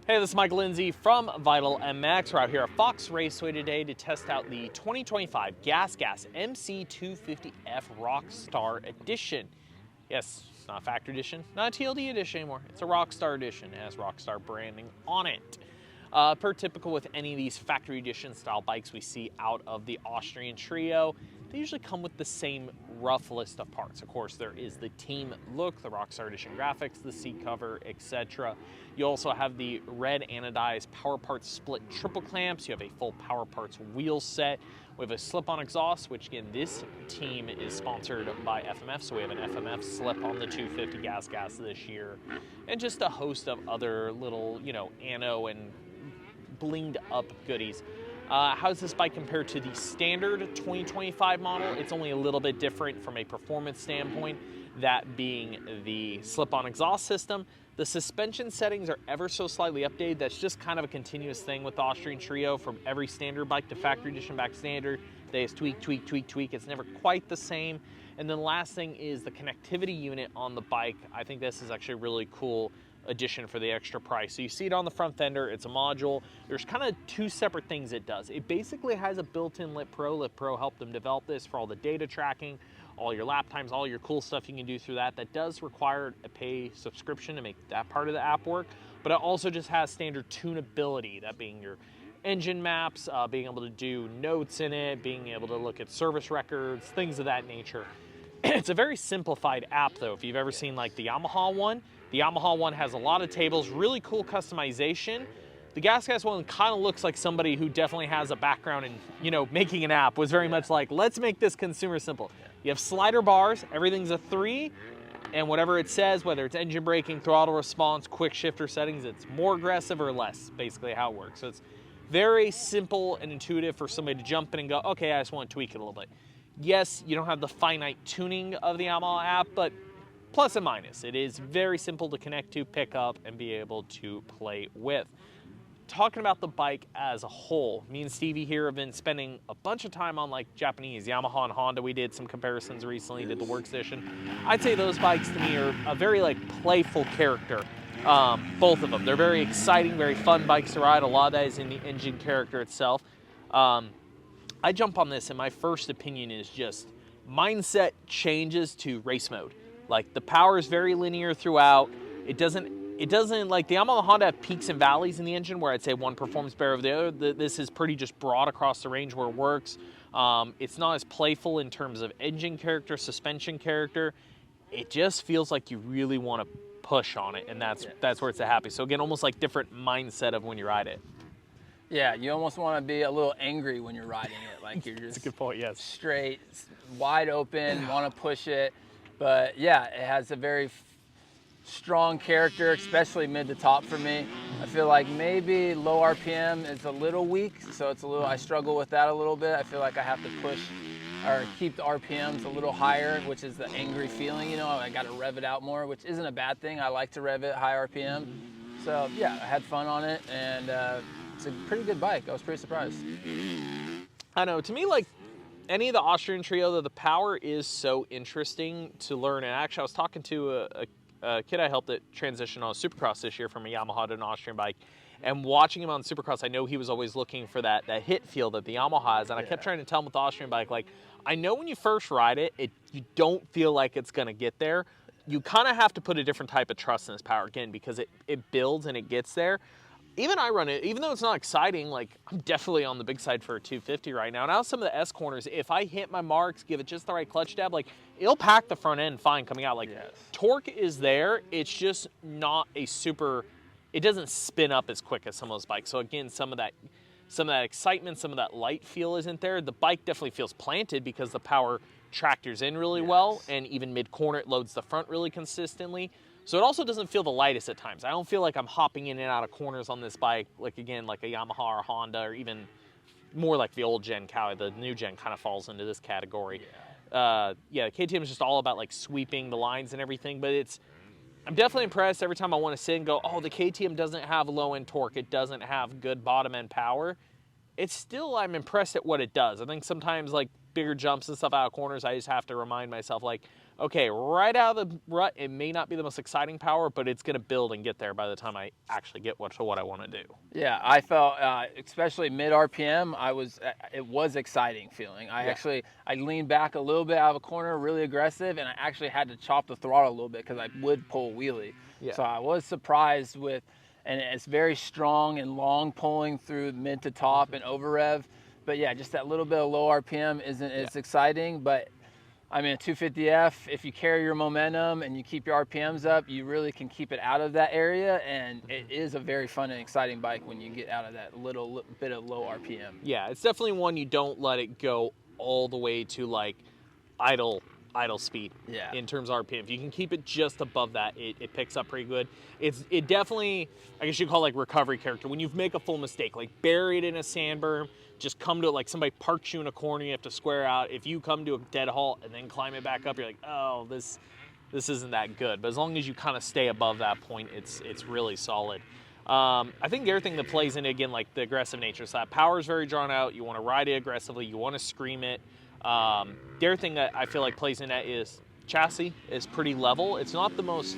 Hey, this is Mike Lindsay from Vital MX. We're out here at Fox Raceway today to test out the 2025 GasGas MC 250F Rockstar Edition. Yes, it's not a factory edition, not a TLD edition anymore. It's a Rockstar edition. It has Rockstar branding on it. Per typical with any of these factory edition style bikes we see out of the Austrian trio, they usually come with the same rough list of parts. Of course, there is the team look, the Rockstar Edition graphics, the seat cover, etc. You also have the red anodized power parts split triple clamps. You have a full power parts wheel set. We have a slip-on exhaust, which again, this team is sponsored by FMF, so we have an FMF slip on the 250 GasGas this year, and just a host of other little, ano and blinged up goodies. How does this bike compare to the standard 2025 model? It's only a little bit different from a performance standpoint, that being the slip-on exhaust system. The suspension settings are ever so slightly updated. That's just kind of a continuous thing with the Austrian trio, from every standard bike to factory edition back to standard. They just tweak, tweak, tweak, tweak. It's never quite the same. And then the last thing is the connectivity unit on the bike. I think this is actually a really cool addition for the extra price. So you see it on the front fender, it's a module. There's kind of two separate things it does. It basically has a built-in Lit Pro. Lit Pro helped them develop this for all the data tracking, all your lap times, all your cool stuff you can do through that. That does require a pay subscription to make that part of the app work, but it also just has standard tunability, that being your engine maps, being able to do notes in it, being able to look at service records, things of that nature. It's a very simplified app though. If you've ever seen like the Yamaha one has a lot of tables, really cool customization. The GasGas one kind of looks like somebody who definitely has a background in, making an app, was very much like, let's make this consumer simple. You have slider bars, everything's a 3, and whatever it says, whether it's engine braking, throttle response, quick shifter settings, it's more aggressive or less, basically how it works. So it's very simple and intuitive for somebody to jump in and go, okay, I just want to tweak it a little bit. Yes, you don't have the finite tuning of the Yamaha app, but plus and minus. It is very simple to connect to, pick up, and be able to play with. Talking about the bike as a whole, me and Stevie here have been spending a bunch of time on like Japanese, Yamaha and Honda. We did some comparisons recently, did the workstation. I'd say those bikes to me are a very playful character, both of them. They're very exciting, very fun bikes to ride. A lot of that is in the engine character itself. I jump on this and my first opinion is just mindset changes to race mode. Like the power is very linear throughout. It doesn't like the Yamaha and Honda have peaks and valleys in the engine where I'd say one performs better over the other. This is pretty just broad across the range where it works. It's not as playful in terms of engine character, suspension character. It just feels like you really want to push on it, and that's where it's happy. So again, almost like different mindset of when you ride it. Yeah, you almost want to be a little angry when you're riding it. Like you're just That's a good point, yes. Straight, wide open, want to push it. But yeah, it has a very strong character, especially mid to top for me. I feel like maybe low RPM is a little weak, so I struggle with that a little bit. I feel like I have to push or keep the RPMs a little higher, which is the angry feeling, I got to rev it out more, which isn't a bad thing. I like to rev it high RPM. So yeah, I had fun on it, and it's a pretty good bike. I was pretty surprised. I know, to me, like any of the Austrian trio, though, the power is so interesting to learn. And actually, I was talking to a kid I helped at transition on Supercross this year from a Yamaha to an Austrian bike. And watching him on Supercross, I know he was always looking for that hit feel that the Yamaha has. And I kept trying to tell him with the Austrian bike, like, I know when you first ride it, you don't feel like it's going to get there. You kind of have to put a different type of trust in this power, again, because it builds and it gets there. Even I run it, even though it's not exciting, like I'm definitely on the big side for a 250 right now. Now some of the S corners, if I hit my marks, give it just the right clutch dab, like it'll pack the front end fine coming out. Like torque is there, it's just not a super, it doesn't spin up as quick as some of those bikes. So again, some of that excitement, some of that light feel isn't there. The bike definitely feels planted because the power tractors in really well, and even mid corner it loads the front really consistently. So it also doesn't feel the lightest at times. I don't feel like I'm hopping in and out of corners on this bike, like again, like a Yamaha or Honda, or even more like the old gen Cowie. The new gen kind of falls into this category. KTM is just all about like sweeping the lines and everything, but I'm definitely impressed every time I want to sit and go, oh, the KTM doesn't have low end torque. It doesn't have good bottom end power. It's still, I'm impressed at what it does. I think sometimes like bigger jumps and stuff out of corners, I just have to remind myself, like, okay, right out of the rut, it may not be the most exciting power, but it's going to build and get there by the time I actually get to what I want to do. Yeah, I felt, especially mid RPM, it was exciting feeling. I leaned back a little bit out of a corner, really aggressive, and I actually had to chop the throttle a little bit because I would pull wheelie. Yeah. So I was surprised with, and it's very strong and long pulling through mid to top and over rev. But yeah, just that little bit of low RPM isn't as exciting, but I mean, a 250F, if you carry your momentum and you keep your RPMs up, you really can keep it out of that area, and it is a very fun and exciting bike when you get out of that little bit of low RPM. Yeah, it's definitely one you don't let it go all the way to like idle speed. Yeah. In terms of RPM, if you can keep it just above that, it picks up pretty good. It definitely, I guess you call it like recovery character. When you make a full mistake, like bury it in a sand berm, just come to it like somebody parks you in a corner, you have to square out. If you come to a dead halt and then climb it back up, you're like, oh, this isn't that good. But as long as you kind of stay above that point, it's really solid. I think the other thing that plays into, again, like the aggressive nature. So that power is very drawn out. You want to ride it aggressively. You want to scream it. The other thing that I feel like plays in that is chassis is pretty level. It's not the most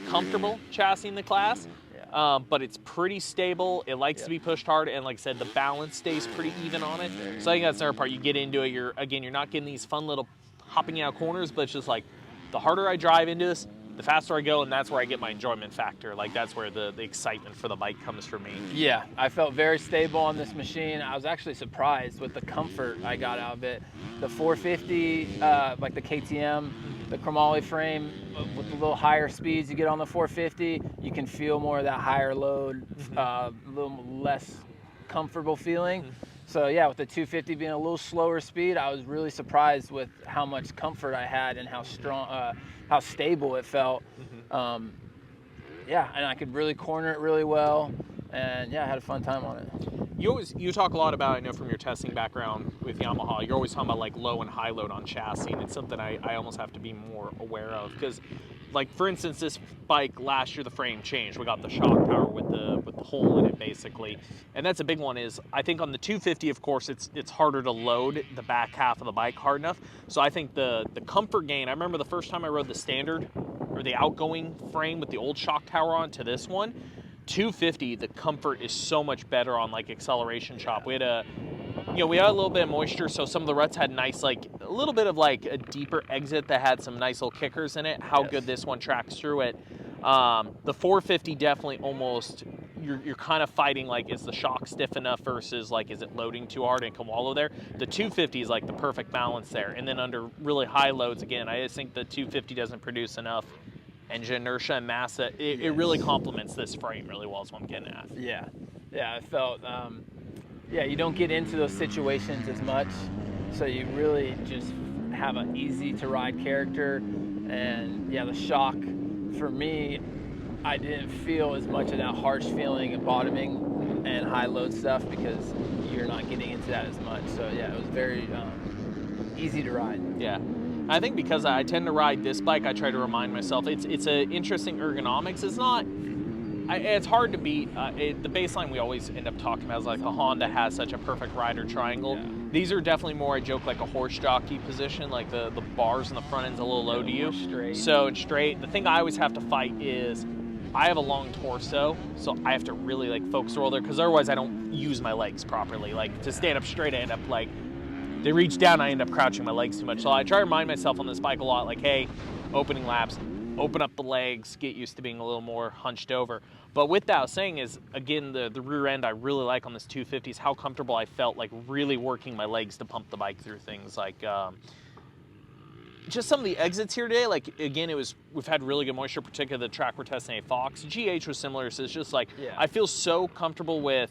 comfortable chassis in the class, but it's pretty stable. It likes to be pushed hard, and like I said, the balance stays pretty even on it. So I think that's the other part. You get into it, you're not getting these fun little hopping out corners, but it's just like the harder I drive into this, the faster I go, and that's where I get my enjoyment factor. Like that's where the excitement for the bike comes for me. Yeah, I felt very stable on this machine. I was actually surprised with the comfort I got out of it. The 450, like the KTM, the chromoly frame, with the little higher speeds you get on the 450, you can feel more of that higher load, a little less comfortable feeling. So yeah, with the 250 being a little slower speed, I was really surprised with how much comfort I had and how strong, how stable it felt. Yeah, and I could really corner it really well, and yeah, I had a fun time on it. You talk a lot about, I know from your testing background with Yamaha, you're always talking about like low and high load on chassis, and it's something I almost have to be more aware of, because like for instance, this bike last year the frame changed. We got the shock power with the hole in it basically, and that's a big one. Is I think on the 250, of course, it's harder to load the back half of the bike hard enough. So I think the comfort gain. I remember the first time I rode the standard or the outgoing frame with the old shock tower on to this one. 250, the comfort is so much better on like acceleration chop. We had a little bit of moisture, so some of the ruts had nice, like a little bit of like a deeper exit that had some nice little kickers in it. How good this one tracks through it. The 450 definitely almost, you're kind of fighting like, is the shock stiff enough versus like, is it loading too hard and can wallow there? The 250 is like the perfect balance there. And then under really high loads, again, I just think the 250 doesn't produce enough engine inertia and mass. It really complements this frame really well is what I'm getting at. Yeah, I felt, you don't get into those situations as much, so you really just have an easy to ride character. And yeah, the shock, for me, I didn't feel as much of that harsh feeling of bottoming and high load stuff because you're not getting into that as much. So yeah, it was very easy to ride. Yeah. I think because I tend to ride this bike, I try to remind myself it's an interesting ergonomics. It's hard to beat. The baseline we always end up talking about is like a Honda has such a perfect rider triangle. Yeah. These are definitely more, I joke, like a horse jockey position, like the bars in the front end's a little low to you. Straight. So it's straight. The thing I always have to fight is I have a long torso, so I have to really like focus the roll there, because otherwise I don't use my legs properly. Like to stand up straight, I end up like, they reach down, I end up crouching my legs too much. So I try to remind myself on this bike a lot, like, hey, opening laps, open up the legs, get used to being a little more hunched over. But with that, I was saying is, again, the rear end I really like on this 250 is how comfortable I felt, like really working my legs to pump the bike through things. Like just some of the exits here today, like again, we've had really good moisture, particularly the track we're testing at Fox. GH was similar, so it's just like, I feel so comfortable with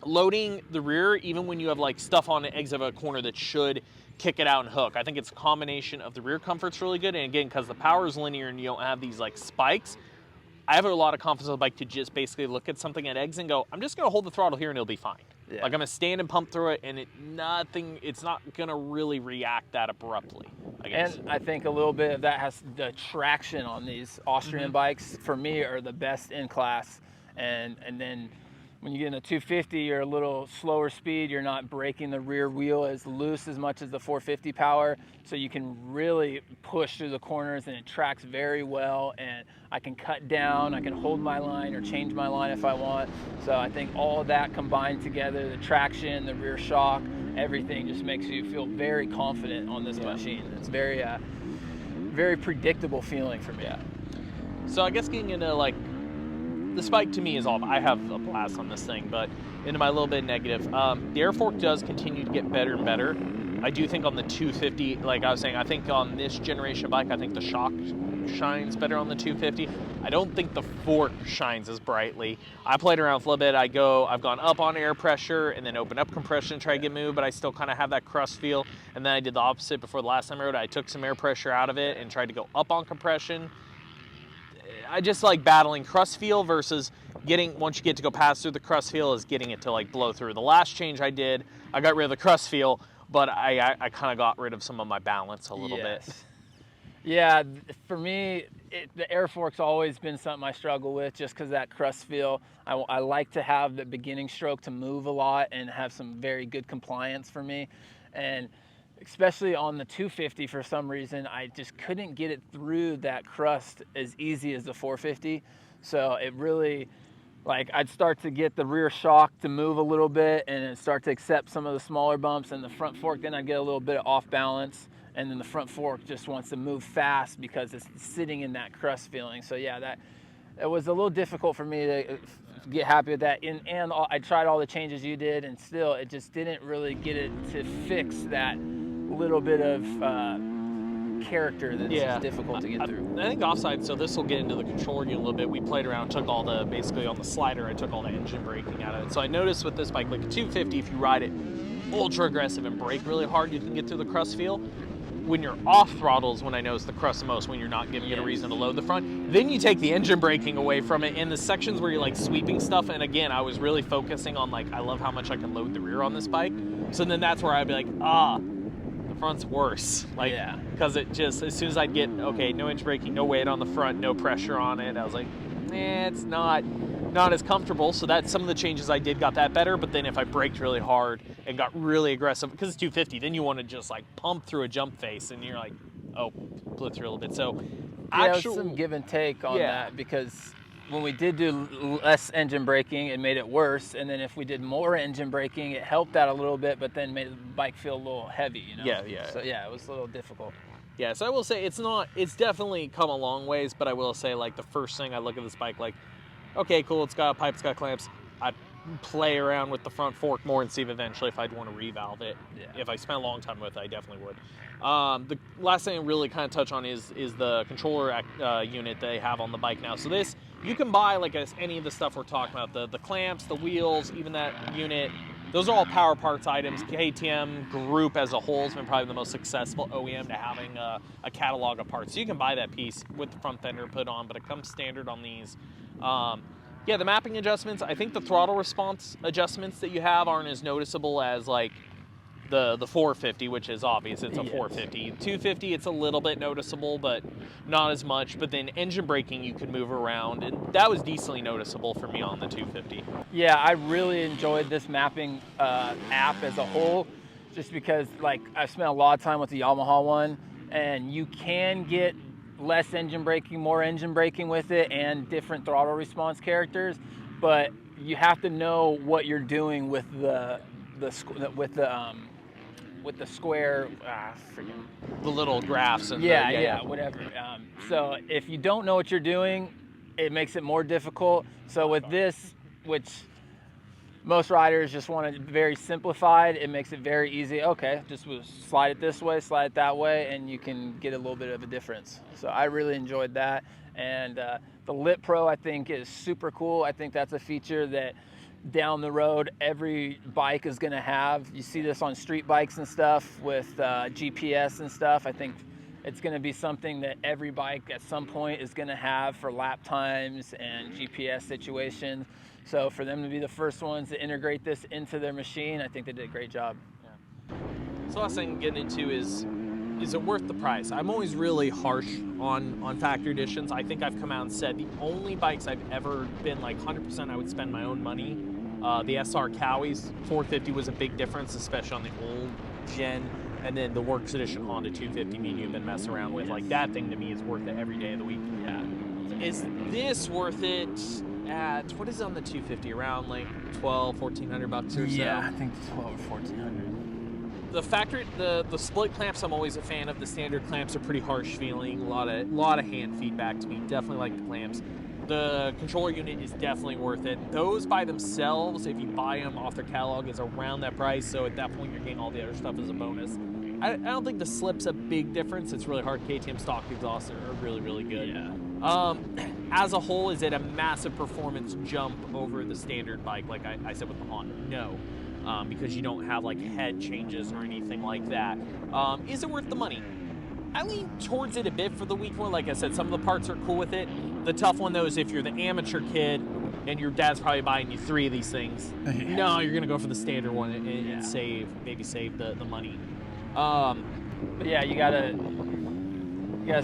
loading the rear, even when you have like stuff on the exit of a corner that should kick it out and hook. I think it's a combination of the rear comfort's really good, and again, because the power is linear and you don't have these like spikes, I have a lot of confidence on the bike to just basically look at something at exit and go, I'm just gonna hold the throttle here and it'll be fine. Yeah. Like I'm gonna stand and pump through it, and it's not gonna really react that abruptly, I guess. And I think a little bit of that has the traction on these Austrian bikes, for me, are the best in class, and then when you get in a 250, you're a little slower speed. You're not braking the rear wheel as loose as much as the 450 power. So you can really push through the corners and it tracks very well. And I can cut down, I can hold my line or change my line if I want. So I think all of that combined together, the traction, the rear shock, everything just makes you feel very confident on this machine. It's very, very predictable feeling for me. Yeah. So I guess getting into like, the spike to me is all, I have a blast on this thing, but into my little bit negative, the air fork does continue to get better and better. I do think on the 250, like I was saying, I think on this generation bike, I think the shock shines better on the 250. I don't think the fork shines as brightly. I played around for a little bit. I've gone up on air pressure and then open up compression to try to get moved, but I still kind of have that crust feel. And then I did the opposite before the last time I rode. I took some air pressure out of it and tried to go up on compression. I just like battling crust feel versus getting, once you get to go past through the crust feel, is getting it to like blow through. The last change I did, I got rid of the crust feel, but I kind of got rid of some of my balance a little bit. Yeah, for me, the air fork's always been something I struggle with just because that crust feel. I like to have the beginning stroke to move a lot and have some very good compliance for me. And especially on the 250, for some reason, I just couldn't get it through that crust as easy as the 450. So it really, like, I'd start to get the rear shock to move a little bit and then start to accept some of the smaller bumps, and the front fork, then I'd get a little bit off balance. And then the front fork just wants to move fast because it's sitting in that crust feeling. So yeah, it was a little difficult for me to get happy with that. And I tried all the changes you did, and still it just didn't really get it to fix that little bit of character that's just difficult to get through. I think offside, so this will get into the controller a little bit. We played around, took all the, basically on the slider, I took all the engine braking out of it. So I noticed with this bike, like a 250, if you ride it ultra aggressive and brake really hard, you can get through the crust feel. When you're off throttle is when I notice the crust the most, when you're not giving it a reason to load the front. Then you take the engine braking away from it in the sections where you're like sweeping stuff. And again, I was really focusing on like, I love how much I can load the rear on this bike. So then that's where I'd be like, the front's worse. Like, because it just, as soon as I'd get, okay, no engine braking, no weight on the front, no pressure on it, I was like, it's not as comfortable. So that's some of the changes I did got that better. But then if I braked really hard and got really aggressive, because it's 250, then you want to just like pump through a jump face and you're like, oh, blew through a little bit. So actually, some give and take on that, because when we did do less engine braking, it made it worse. And then if we did more engine braking, it helped out a little bit, but then made the bike feel a little heavy, you know? Yeah. So yeah, it was a little difficult. Yeah, so I will say it's definitely come a long ways, but I will say like the first thing I look at this bike, like, okay, cool, it's got a pipe, it's got clamps. I'd play around with the front fork more and see if eventually if I'd want to revalve it. If I spent a long time with it, I definitely would. The last thing I really kind of touch on is the controller unit they have on the bike now. So this, you can buy like any of the stuff we're talking about, the clamps, the wheels, even that unit. Those are all power parts items. KTM Group as a whole has been probably the most successful OEM to having a catalog of parts. So you can buy that piece with the front fender put on, but it comes standard on these. Yeah, the mapping adjustments, I think the throttle response adjustments that you have aren't as noticeable as like the 450, which is obvious, it's a 450. 250, it's a little bit noticeable, but not as much. But then engine braking, you can move around, and that was decently noticeable for me on the 250. Yeah, I really enjoyed this mapping app as a whole, just because like I've spent a lot of time with the Yamaha one, and you can get less engine braking, more engine braking with it, and different throttle response characters, but you have to know what you're doing with the square, the little graphs and whatever. So if you don't know what you're doing, it makes it more difficult. So with this, which most riders just want it very simplified, it makes it very easy. Okay, just slide it this way, slide it that way, and you can get a little bit of a difference. So I really enjoyed that. And the Lit Pro, I think, is super cool. I think that's a feature that down the road every bike is going to have. You see this on street bikes and stuff with GPS and stuff. I think it's going to be something that every bike at some point is going to have for lap times and GPS situations. So for them to be the first ones to integrate this into their machine, I think they did a great job. Yeah. So last thing I'm getting into is it worth the price? I'm always really harsh on factory editions. I think I've come out and said the only bikes I've ever been like 100% I would spend my own money The SR Cowies 450 was a big difference, especially on the old gen. And then the Works Edition Honda 250 me and you've been messing around with. Like, that thing to me is worth it every day of the week. Yeah. Is this worth it at, what is it on the 250? Around like 12, 1400 bucks or so? Yeah, I think 12 or 1400. The factory, the split clamps, I'm always a fan of. The standard clamps are pretty harsh feeling. A lot of hand feedback to me. Definitely like the clamps. The controller unit is definitely worth it. Those by themselves, if you buy them off their catalog, is around that price. So at that point, you're getting all the other stuff as a bonus. I don't think the slip's a big difference. It's really hard. KTM stock exhausts are really, really good. Yeah. As a whole, is it a massive performance jump over the standard bike, like I said with the Honda? No. Because you don't have like head changes or anything like that. Is it worth the money? I lean towards it a bit for the week more. Like I said, some of the parts are cool with it. The tough one though is if you're the amateur kid and your dad's probably buying you 3 of these things. No, you're gonna go for the standard one and maybe save the money. But yeah, you gotta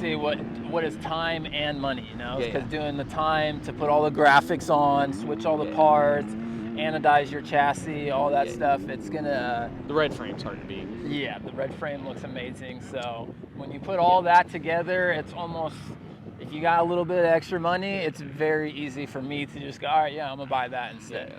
see what is time and money, you know? Because doing the time to put all the graphics on, switch all the parts, anodize your chassis, all that stuff, it's gonna... The red frame's hard to beat. Yeah, the red frame looks amazing. So when you put all that together, it's almost, if you got a little bit of extra money, it's very easy for me to just go, all right, yeah, I'm gonna buy that instead.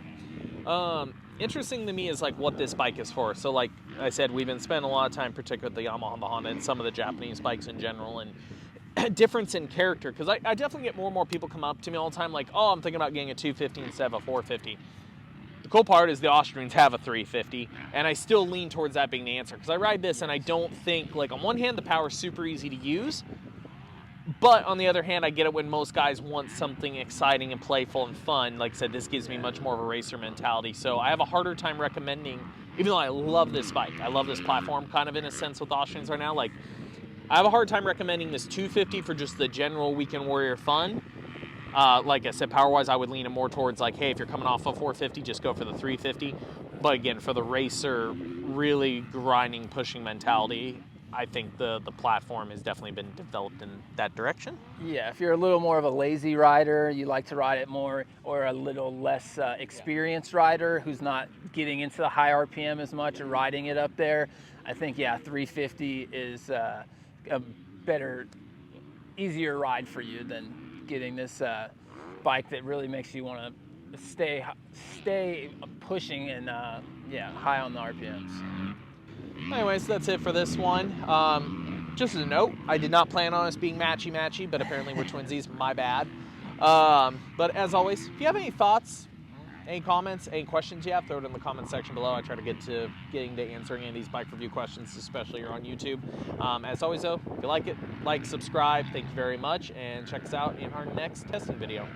Interesting to me is like what this bike is for. So like I said, we've been spending a lot of time, particularly the Yamaha and the Honda and some of the Japanese bikes in general, and difference in character. Because I definitely get more and more people come up to me all the time like, oh, I'm thinking about getting a 250 instead of a 450. The cool part is the Austrians have a 350, and I still lean towards that being the answer. Because I ride this and I don't think, like, on one hand, the power's super easy to use, but on the other hand, I get it when most guys want something exciting and playful and fun. Like I said, this gives me much more of a racer mentality. So I have a harder time recommending, even though I love this bike, I love this platform kind of in a sense with Austrians right now. Like, I have a hard time recommending this 250 for just the general weekend warrior fun. Like I said, power-wise, I would lean it more towards like, hey, if you're coming off a 450, just go for the 350. But again, for the racer, really grinding, pushing mentality, I think the platform has definitely been developed in that direction. Yeah, if you're a little more of a lazy rider, you like to ride it more, or a little less experienced rider who's not getting into the high RPM as much or riding it up there, I think, yeah, 350 is a better, easier ride for you than getting this bike that really makes you want to stay pushing and high on the RPMs. Anyways, that's it for this one. Just as a note, I did not plan on us being matchy-matchy, but apparently we're twinsies, my bad. But as always, if you have any thoughts, any comments, any questions you have, throw it in the comment section below. I try to get to answering any of these bike review questions, especially here on YouTube. As always though, if you like it, like, subscribe, thank you very much, and check us out in our next testing video.